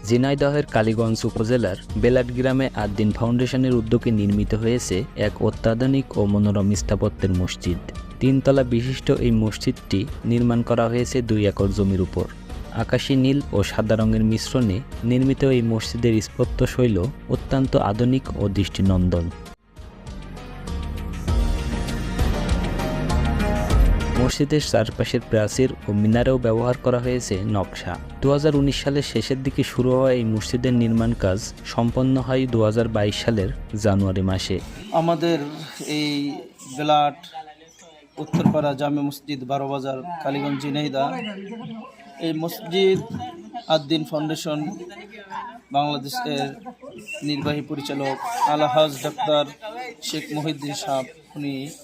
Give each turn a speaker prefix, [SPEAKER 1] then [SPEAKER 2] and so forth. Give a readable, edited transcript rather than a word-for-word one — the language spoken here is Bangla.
[SPEAKER 1] ঝিনাইদহের কালীগঞ্জ উপজেলার বেলাট গ্রামে আদ্দিন ফাউন্ডেশনের উদ্যোগে নির্মিত হয়েছে এক অত্যাধুনিক ও মনোরম স্থাপত্যের মসজিদ। 3 তলা বিশিষ্ট এই মসজিদটি নির্মাণ করা হয়েছে 2 একর জমির উপর। আকাশী নীল ও সাদা রঙের মিশ্রণে নির্মিত এই মসজিদের স্থাপত্যশৈলী অত্যন্ত আধুনিক ও দৃষ্টিনন্দন। মসজিদের চারপাশের প্রাচীর ও মিনারেও ব্যবহার করা হয়েছে নকশা। 2019 সালের শেষের দিকে শুরু হওয়া এই মসজিদের নির্মাণ কাজ সম্পন্ন হয় 2022 সালের জানুয়ারি মাসে।
[SPEAKER 2] আমাদের এই বেলাট উত্তরপাড়া জামে মসজিদ 12 বাজার কালীগঞ্জ ঝিনাইদহ, এই মসজিদ আদ্দিন ফাউন্ডেশন বাংলাদেশের নির্বাহী পরিচালক আলহাজ ডাক্তার শেখ মহিউদ্দিন সাহেব উনি